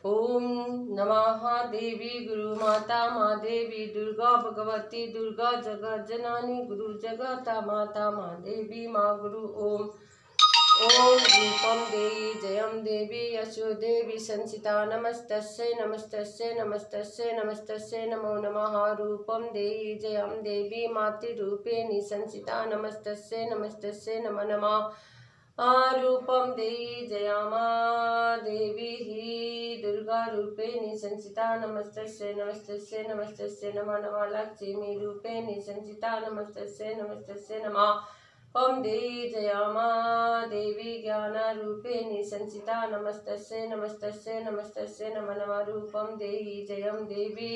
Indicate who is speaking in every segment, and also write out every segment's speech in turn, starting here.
Speaker 1: ओम नमः देवी गुरु माता माँ देवी दुर्गा भगवती दुर्गा जगत जननी गुरु जगता माता माँ देवी माँ गुरु ओम ओम रूपम देवी जयम देवी यशो देवी संसिता नमस्तस्यै नमस्तस्यै नमस्तस्यै नमस्तस्यै नमो नमः रूपम देवी जयम देवी मातृरूपेणी संसिता नमस्तस्यै नमस्तस्यै नमो नमः रूपम देवी जयामा देवी ही दुर्गा रूपेणी संसिता नमस्तस्यै नमस्तस्यै नमस्तस्यै नमः नमः लक्ष्मी रूपेणी संसिता नमस्तस्यै नमस्तस्यै नमः ओम देवी जयामा देवी ज्ञान रूपेणी संसिता नमस्तस्यै नमस्तस्यै नमस्तस्यै नमः नमः रूपम देवी जयम देवी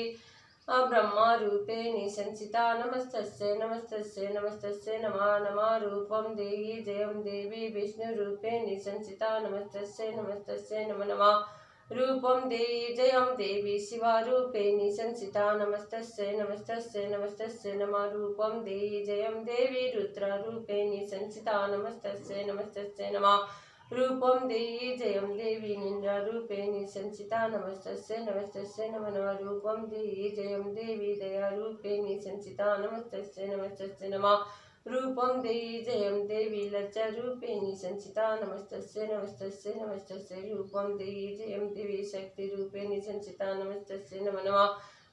Speaker 1: ब्रह्मा रूपेणी संसिता नमस्तस्यै नमस्तस्यै नमस्तस्यै नमः नमः रूपम देवी जयम देवी विष्णु रूपेणी संसिता नमस्तस्यै नमस्तस्यै नमः नमः रूपम देवी जयम देवी शिवा रूपेणी संसिता नमस्तस्यै नमस्तस्यै नमस्तस्यै नमः रूपम देवी जयम देवी रुद्र रूपेणी संसिता नमस्तस्यै नमस्तस्यै नमः रूपम देवी जयम देवी निंद्रा रूपेणी संसिता नमस्तस्यै नमस्तस्यै नमः नमः रूपम देवी जयम देवी दया रूपेणी संसिता नमस्तस्यै नमस्तस्यै नमः रूपम देवी जयम देवी लज्जा रूपेणी संसिता नमस्तस्यै नमस्तस्यै नमस्तस्यै रूपम देवी जयम देवी शक्ति रूपेणी संसिता नमस्तस्यै नमः नमः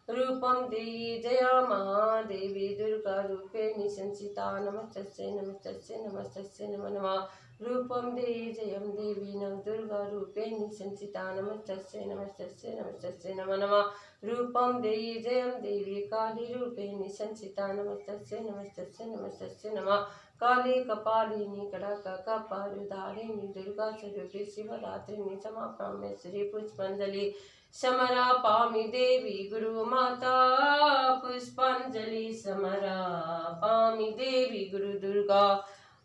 Speaker 1: रूपम देवी जया महादेवी दुर्गा रूपेणी संसिता नमस्तस्यै नमस्तस्यै नमस्तस्यै नमः नमः रूपम देवी जयम देवी नव दुर्गा रूपेणी संसिता नमस्तस्यै नमस्तस्यै नमस्तस्यै नमः नमः रूपम देवी जयम देवी काली रूपेणी संसिता नमस्तस्यै नमस्तस्यै नमस्तस्यै नमः काली कपालिनी कड़ाका कपालुधारिणी दुर्गा स्वरूपी शिवरात्रिणी समाप्रामेश्वरी पुष्पांजलि समरापामि देवी गुरु माता पुष्पांजलि समरापामि देवी गुरु दुर्गा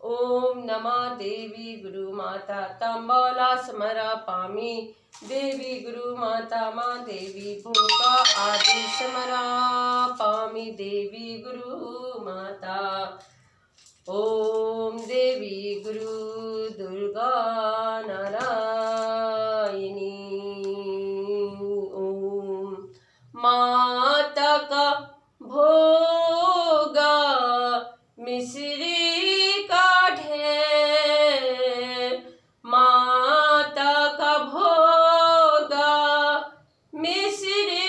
Speaker 1: ओम नमः देवी गुरु माता तांबाला समरापामि देवी गुरु माता माँ देवी भोगा आदि समरापामि देवी गुरु माता ओम देवी गुरु दुर्गा नारायणी ओम माता का भोगा मिश्री माता का भोगा मिश्री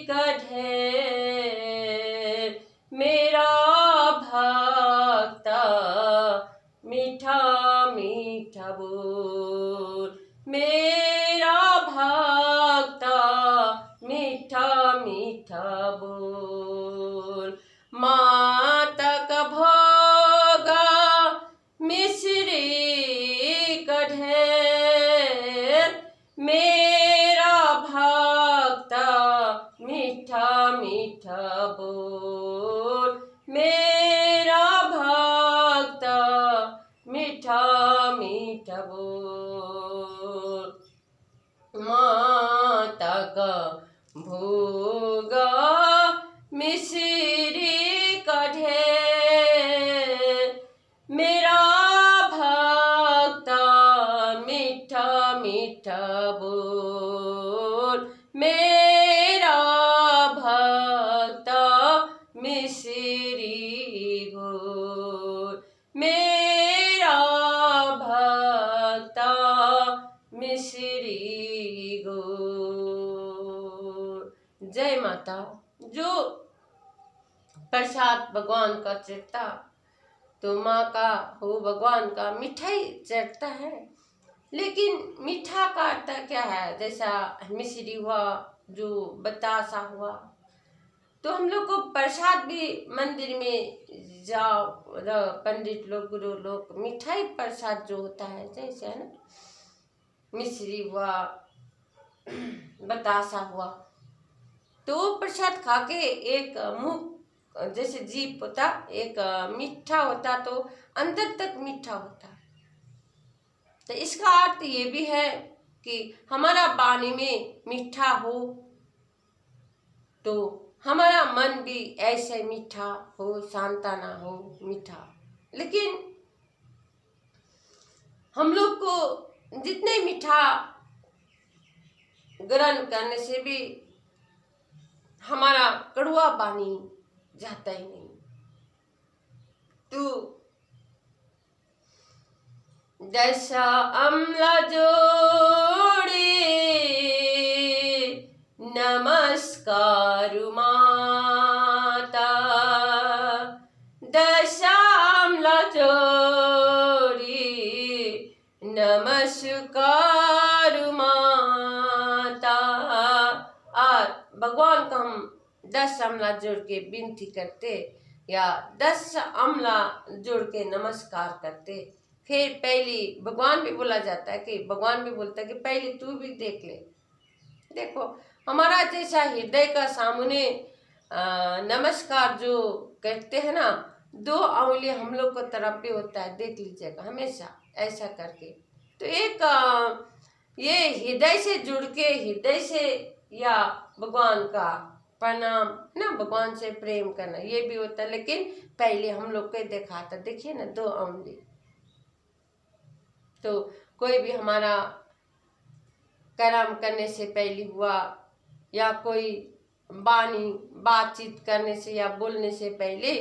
Speaker 1: का ढेर मेरा भक्ता मीठा मीठा बोल मेरा भक्ता मीठा मीठा बोल माता का भोगा मिश्री मेरा भक्ता मीठा मीठा बोल मेरा भक्ता मीठा मीठा बोल माता का भोगा मिश्री का ढेर मेरा भक्ता मीठा मीठा बोल मेरा भक्ता मिश्री घोल मेरा भक्ता मिश्री घोल। जय माता। जो प्रसाद भगवान का चढ़ता तो माँ का हो भगवान का मिठाई चढ़ता है, लेकिन मीठा का अर्थ क्या है? जैसा मिश्री हुआ, जो बतासा हुआ, तो हम लोग को प्रसाद भी मंदिर में जाओ पंडित लोग गुरु लोग मिठाई प्रसाद जो होता है जैसे है ना, मिश्री हुआ बतासा हुआ, तो वो प्रसाद खा के एक मुंह जैसे जीभ होता एक मीठा होता तो अंदर तक मीठा होता। तो इसका अर्थ ये भी है कि हमारा वाणी में मीठा हो तो हमारा मन भी ऐसे मीठा हो, सांत्वना हो मीठा। लेकिन हम लोग को जितने मीठा ग्रहण करने से भी हमारा कड़वा पानी जाता ही नहीं। तो दश अम्ल जोड़े नमस्कार माता, दश अम्ल जोड़े नमस्कार माता। और भगवान को हम 10 अमला जोड़ के विनती करते या 10 अमला जोड़ के नमस्कार करते। फिर पहली भगवान भी बोला जाता है कि भगवान भी बोलता है कि पहले तू भी देख ले। देखो हमारा जैसा हृदय का सामने नमस्कार जो करते हैं ना, 2 उंगली हम लोग को तरफ भी होता है, देख लीजिएगा हमेशा ऐसा करके। तो एक ये हृदय से जुड़ के हृदय से या भगवान का प्रणाम ना, भगवान से प्रेम करना ये भी होता है। लेकिन पहले हम लोग को देखा था, देखिए ना 2 उंगली। तो कोई भी हमारा कर्म करने से पहले हुआ या कोई वाणी बातचीत करने से या बोलने से पहले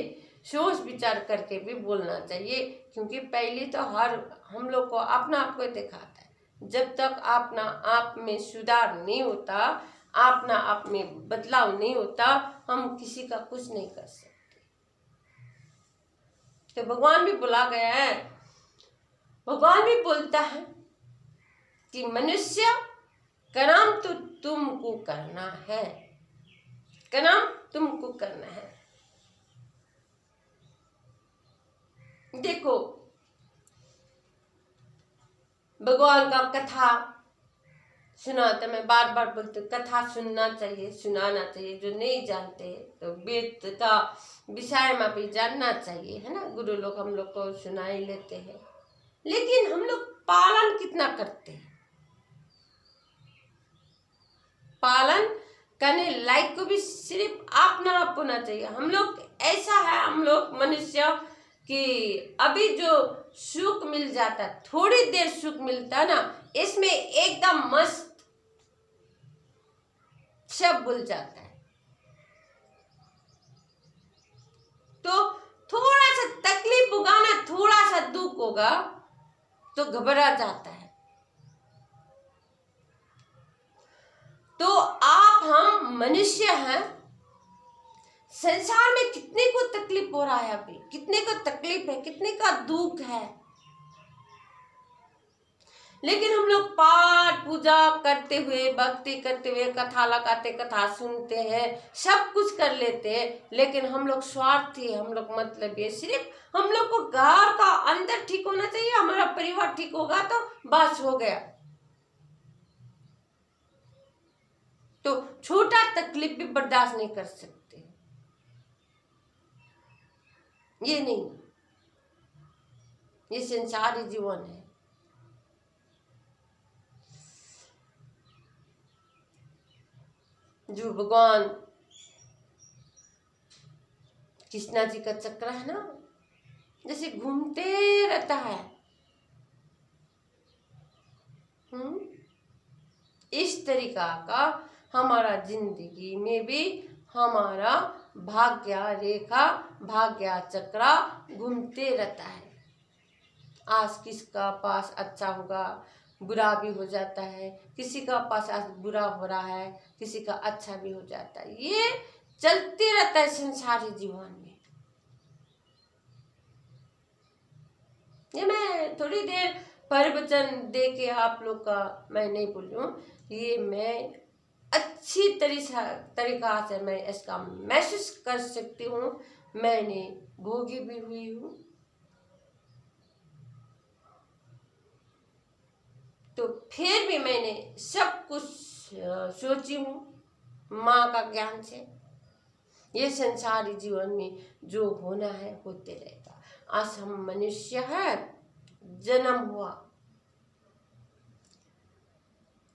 Speaker 1: सोच विचार करके भी बोलना चाहिए, क्योंकि पहले तो हर हम लोग को अपना आप को दिखाता है। जब तक अपना आप में सुधार नहीं होता, अपना आप में बदलाव नहीं होता, हम किसी का कुछ नहीं कर सकते। तो भगवान भी बोला गया है, भगवान भी बोलता है कि मनुष्य कर्म तो तुमको करना है, कर्म तुमको करना है। देखो भगवान का कथा सुनाता, मैं बार बार बोलती हूँ कथा सुनना चाहिए, सुनाना चाहिए। जो नहीं जानते तो वेद का विषय में भी जानना चाहिए, है ना। गुरु लोग हम लोग को सुना ही लेते हैं, लेकिन हम लोग पालन कितना करते हैं। पालन करने लायक को भी सिर्फ अपना आप होना चाहिए। हम लोग ऐसा है, हम लोग मनुष्य कि अभी जो सुख मिल जाता है, थोड़ी देर सुख मिलता है ना, इसमें एकदम मस्त सब भूल जाता है। तो थोड़ा सा तकलीफ होगा ना, थोड़ा सा दुख होगा तो घबरा जाता है। तो हम मनुष्य हैं, संसार में कितने को तकलीफ हो रहा है, अभी कितने को तकलीफ है, कितने का दुख है, लेकिन हम लोग पाठ पूजा करते हुए, भक्ति करते हुए, कथा लगाते, कथा सुनते हैं, सब कुछ कर लेते हैं, लेकिन हम लोग स्वार्थी, हम लोग मतलब ये सिर्फ हम लोग को घर का अंदर ठीक होना चाहिए, हमारा परिवार ठीक होगा तो बस हो गया। तो छोटा तकलीफ भी बर्दाश्त नहीं कर सकते, ये नहीं, ये संसारी जीवन है। जो भगवान कृष्णा जी का चक्र है ना, जैसे घूमते रहता है, इस तरीका का हमारा जिंदगी में भी हमारा भाग्य रेखा, भाग्य चक्रा घूमते रहता है। आज किसका पास अच्छा होगा, बुरा भी हो जाता है, किसी का पास आज बुरा हो रहा है, किसी का अच्छा भी हो जाता है। ये चलते रहता है संसारी जीवन में। ये मैं थोड़ी देर प्रवचन दे के आप लोग का मैं नहीं बोलूं, ये मैं अच्छी तरीका से मैं इसका महसूस कर सकती हूँ, मैंने भोगी भी हुई हूँ। तो फिर भी मैंने सब कुछ सोची हूँ माँ का ज्ञान से। ये संसारी जीवन में जो होना है होते रहेगा। आज हम मनुष्य है, जन्म हुआ,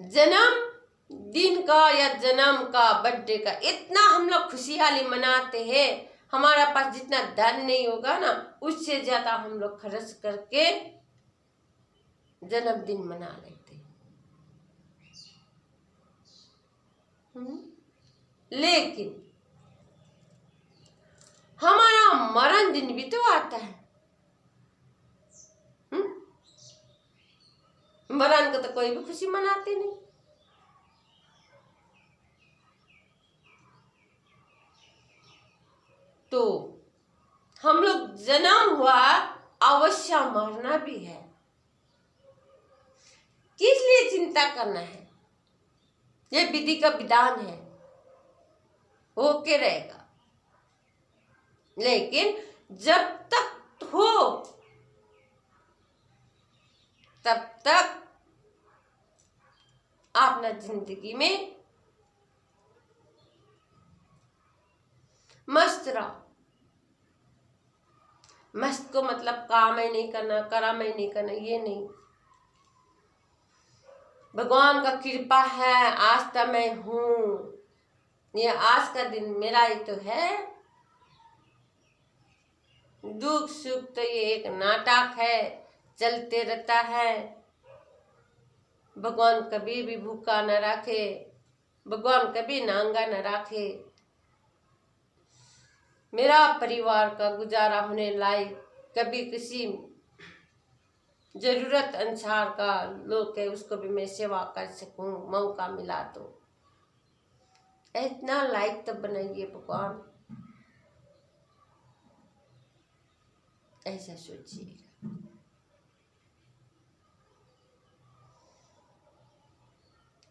Speaker 1: जन्म दिन का या जन्म का बर्थडे का इतना हम लोग खुशहाली मनाते हैं। हमारा पास जितना धन नहीं होगा ना, उससे ज्यादा हम लोग खर्च करके जन्मदिन मना लेते हैं। लेकिन हमारा मरण दिन भी तो आता है। मरण को तो कोई भी खुशी मनाती नहीं। तो हम लोग जन्म हुआ, अवश्य मरना भी है। किस लिए चिंता करना है? ये विधि का विधान है, होके रहेगा। लेकिन जब तक हो तब तक अपना जिंदगी में मस्त रहो। मस्त को मतलब काम ही नहीं करना, कर्म ही नहीं करना, ये नहीं। भगवान का कृपा है, आज तो मैं हूँ, ये आज का दिन मेरा ही तो है। दुख सुख तो ये एक नाटक है, चलते रहता है। भगवान कभी भी भूखा न रखे, भगवान कभी नंगा न रखे। मेरा परिवार का गुजारा होने लायक, कभी किसी जरूरत अनुसार का लोग है उसको भी मैं सेवा कर सकूं, मौका मिला तो। इतना लायक तो बनाइए भगवान, ऐसा सोचिएगा।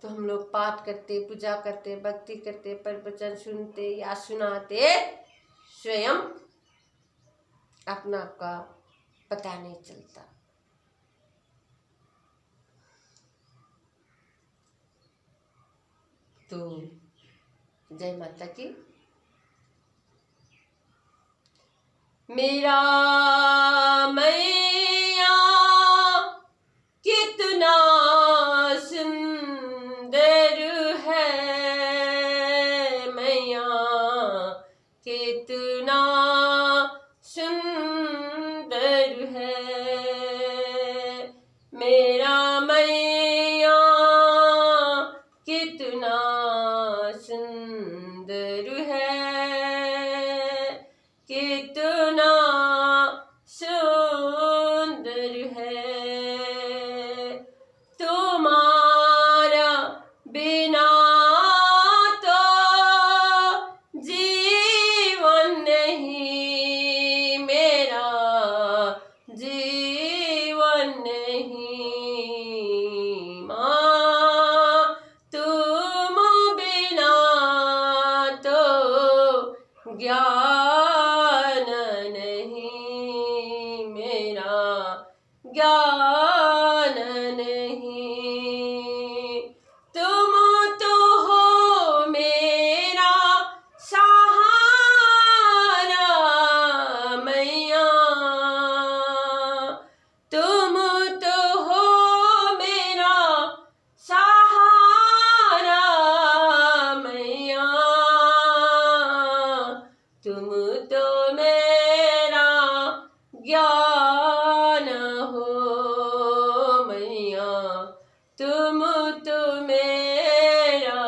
Speaker 1: तो हम लोग पाठ करते, पूजा करते, भक्ति करते, प्रवचन सुनते या सुनाते, स्वयं अपना का पता नहीं चलता। तो जय माता की। मेरा मैया कितना सुंदर है, मैया कितना सुंदर है, मेरा मैया कितना सुंदर है, कितना सुंदर है। तुम्हारा बिना तो जीवन नहीं, मेरा जीवन नहीं। माँ तुम बिना तो ज्ञान नहीं, मेरा ज्ञान नहीं। तुम तो हो मेरा सहारा, मैया तुम तो हो मेरा सहारा, मैया तुम तो मेरा ज्ञान हो, मैया तुम तो मेरा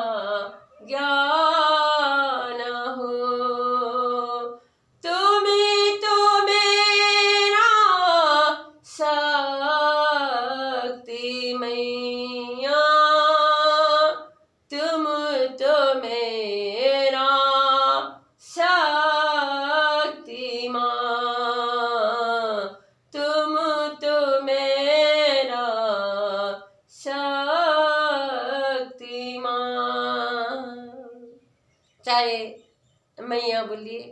Speaker 1: ज्ञान हो। तुम्हें तो मेरा शक्ति, मैया तुम तो मेरा शक्तिमान, तुम तो मेरा शक्तिमान। चाहे मैया बोलिए,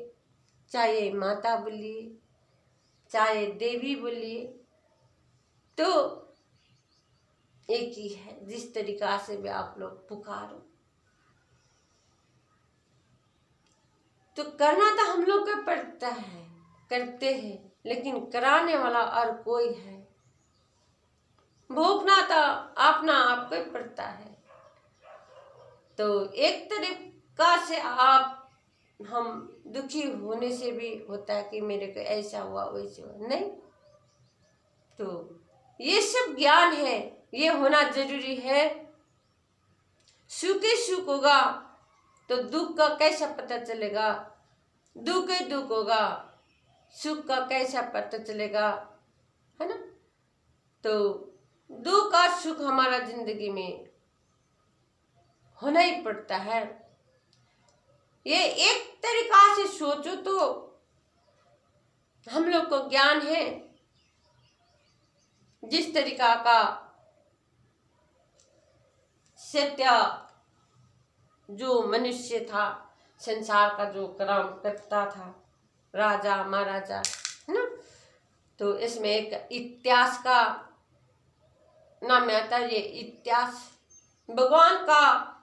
Speaker 1: चाहे माता बोलिए, चाहे देवी बोलिए, तो एक ही है। जिस तरीका से भी आप लोग पुकारो, तो करना तो हम लोग का पड़ता है, करते हैं, लेकिन कराने वाला और कोई है। भोगना तो अपना आपको ही पड़ता है। तो एक तरीका से आप हम दुखी होने से भी होता है कि मेरे को ऐसा हुआ वैसे हुआ, नहीं। तो ये सब ज्ञान है, ये होना जरूरी है। सुख ही सुख होगा, तो दुख का कैसा पता चलेगा? दुख ही दुख होगा, सुख का कैसा पता चलेगा, है ना? तो दुख और सुख हमारा जिंदगी में होना ही पड़ता है। ये एक तरीका से सोचो तो हम लोग को ज्ञान है। जिस तरीका का सत्य जो मनुष्य था, संसार का जो कर्म करता था, राजा महाराजा, है ना? तो इसमें एक इतिहास का नाम में आता है। ये इतिहास भगवान का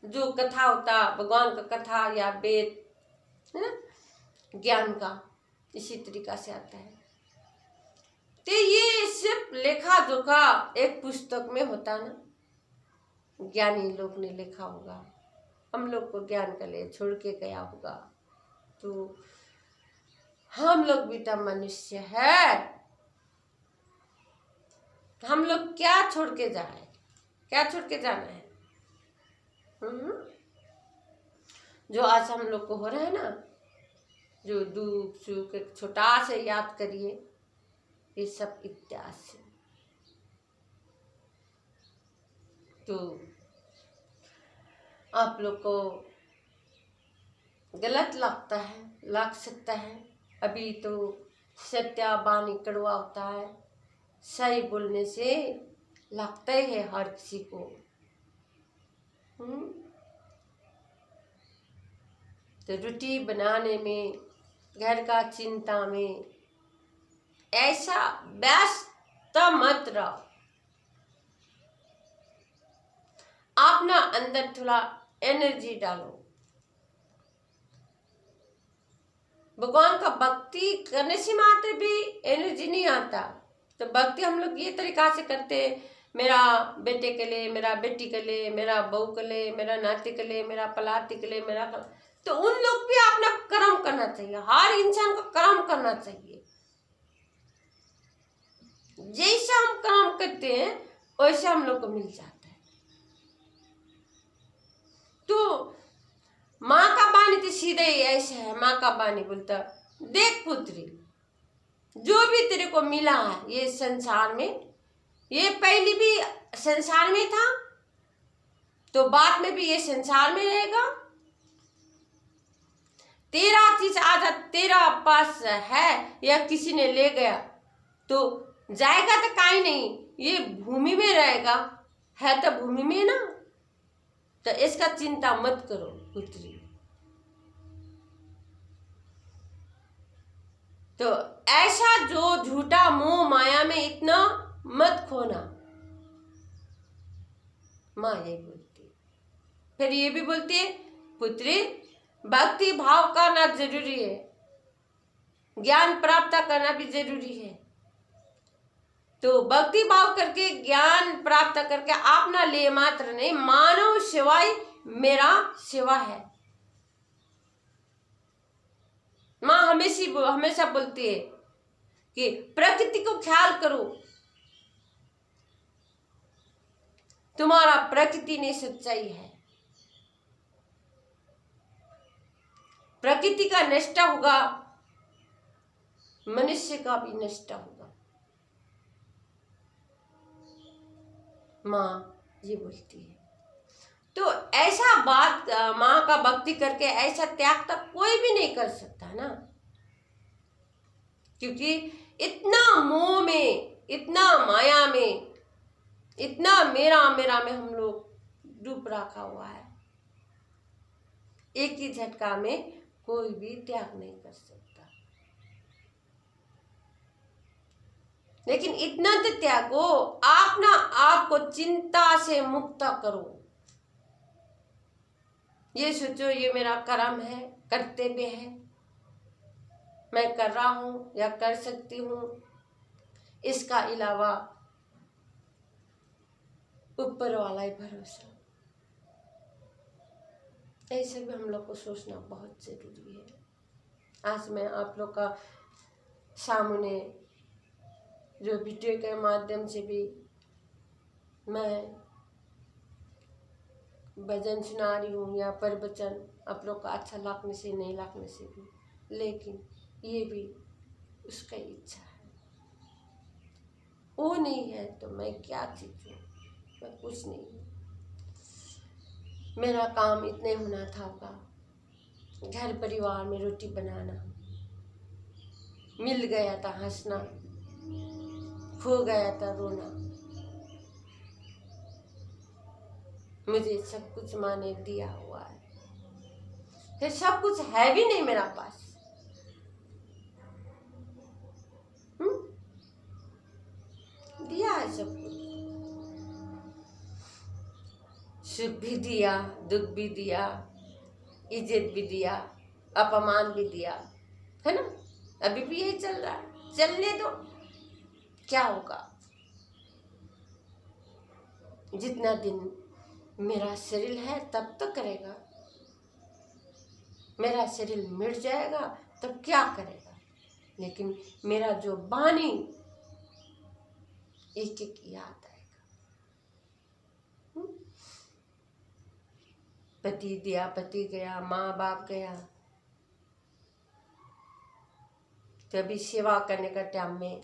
Speaker 1: जो कथा होता, भगवान का कथा या वेद, है ना, ज्ञान का इसी तरीका से आता है। तो ये सिर्फ लेखा जोखा एक पुस्तक में होता ना, ज्ञानी लोग ने लिखा होगा, हम लोग को ज्ञान के लिए छोड़ के गया होगा। तो हम लोग भी तो मनुष्य है, हम लोग क्या छोड़ के जाए, क्या छोड़ के जाना है? जो आज हम लोग को हो रहा है ना, जो दुख सुख एक छोटा से याद करिए, ये सब इतिहास है। तो आप लोग को गलत लगता है, लग सकता है, अभी तो सत्य बानी कड़वा होता है, सही बोलने से लगता ही है हर किसी को। तो रोटी बनाने में, घर का चिंता में ऐसा व्यस्त मत रहो। अपना अंदर थोड़ा एनर्जी डालो। भगवान का भक्ति करने से मात्र भी एनर्जी नहीं आता। तो भक्ति हम लोग ये तरीका से करते हैं, मेरा बेटे के लिए, मेरा बेटी के लिए, मेरा बहू के लिए, मेरा नाती के लिए, मेरा पलाती के लिए, मेरा तो उन लोग भी अपना कर्म करना चाहिए। हर इंसान को कर्म करना चाहिए। जैसा हम कर्म करते हैं वैसा हम लोग को मिल जाता है। तो माँ का बानी तो सीधे ही ऐसा है। माँ का बानी बोलता, देख पुत्री, जो भी तेरे को मिला है ये संसार में, ये पहले भी संसार में था, तो बाद में भी ये संसार में रहेगा। तेरा चीज आज तेरा पास है या किसी ने ले गया तो जाएगा तो कहीं नहीं, ये भूमि में रहेगा, है तो भूमि में ना। तो इसका चिंता मत करो पुत्री। तो ऐसा जो झूठा मोह माया में इतना मत खोना। माँ यही बोलती है। फिर ये भी बोलती है, पुत्री भक्ति भाव करना जरूरी है, ज्ञान प्राप्त करना भी जरूरी है। तो भक्ति भाव करके ज्ञान प्राप्त करके अपना ले मात्र नहीं, मानव सेवा ही मेरा सेवा है। माँ हमेशा बोलती है कि प्रकृति को ख्याल करो, तुम्हारा प्रकृति ने सच्चाई है। प्रकृति का नष्ट होगा, मनुष्य का भी नष्ट होगा। माँ ये बोलती है। तो ऐसा बात माँ का भक्ति करके ऐसा त्याग तक कोई भी नहीं कर सकता ना, क्योंकि इतना मोह में, इतना माया में, इतना मेरा मेरा में हम लोग डूब रखा हुआ है। एक ही झटका में कोई भी त्याग नहीं कर सकता। लेकिन इतना तो त्यागो, अपना आप को चिंता से मुक्त करो। ये सोचो ये मेरा कर्म है, कर्तव्य है, मैं कर रहा हूँ या कर सकती हूँ, इसका अलावा ऊपर वाला ही भरोसा। ऐसे भी हम लोग को सोचना बहुत जरूरी है। आज मैं आप लोग का सामने जो वीडियो के माध्यम से भी मैं भजन सुना रही हूँ या प्रवचन आप लोग का अच्छा लगने से नहीं लगने से भी, लेकिन ये भी उसका इच्छा है। वो नहीं है तो मैं क्या चीज़ हूँ, मैं कुछ नहीं हूँ। मेरा काम इतने होना था का घर परिवार में रोटी बनाना, मिल गया था हंसना, खो गया था रोना। मुझे सब कुछ माँ ने दिया हुआ है, फिर सब कुछ है भी नहीं मेरा पास। दिया है सब कुछ, सुख भी दिया, दुख भी दिया, इज्जत भी दिया, अपमान भी दिया, है ना। अभी भी यही चल रहा है, चलने दो, क्या होगा। जितना दिन मेरा शरीर है तब तो करेगा, मेरा शरीर मिट जाएगा तब क्या करेगा। लेकिन मेरा जो वाणी एक एक याद आएगा। पति दिया, पति गया, माँ बाप गया, तो अभी सेवा करने का टाइम में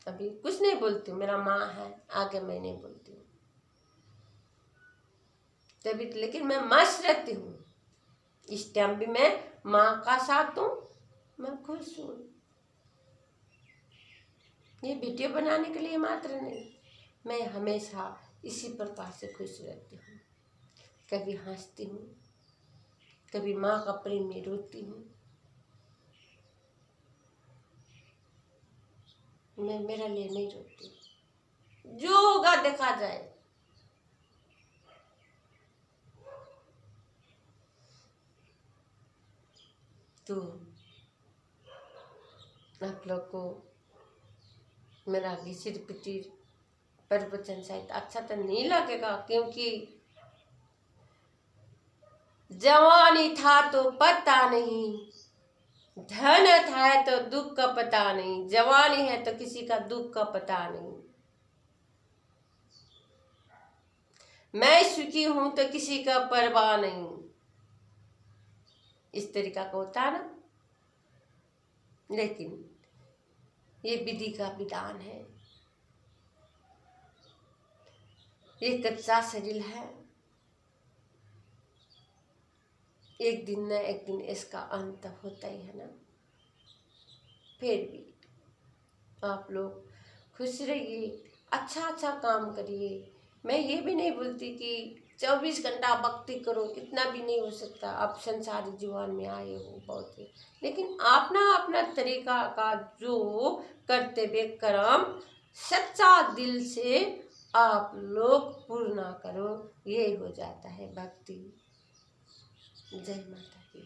Speaker 1: अभी कुछ नहीं बोलती हूँ, मेरा माँ है, आगे मैं नहीं बोलती हूँ तभी, लेकिन मैं मस्त रहती हूँ। इस टाइम भी मैं माँ का साथ हूँ, मैं खुश हूँ। ये वीडियो बनाने के लिए मात्र नहीं, मैं हमेशा इसी प्रकार से खुश रहती हूँ। कभी हंसती हूँ, कभी माँ का प्रेम में रोती हूँ। मैं मेरा लिए नहीं रोती, जो होगा देखा जाए। तो आप लोग को मेरा घिसिर पिटिर प्रवचन शायद अच्छा तो नहीं लगेगा, क्योंकि जवानी था तो पता नहीं, धन था तो दुख का पता नहीं, जवानी है तो किसी का दुख का पता नहीं। मैं सुखी हूं तो किसी का परवाह नहीं, इस तरीका का होता है ना। लेकिन ये विधि का विधान है, ये कच्चा शरीर है, एक दिन न एक दिन इसका अंत होता ही है ना। फिर भी आप लोग खुश रहिए, अच्छा अच्छा काम करिए। मैं ये भी नहीं बोलती कि 24 घंटा भक्ति करो, इतना भी नहीं हो सकता। आप संसारी जीवन में आए हो बहुत ही, लेकिन अपना अपना तरीका का जो कर्तव्य कर्म सच्चा दिल से आप लोग पूर्ण करो, ये हो जाता है भक्ति। जय माता दी।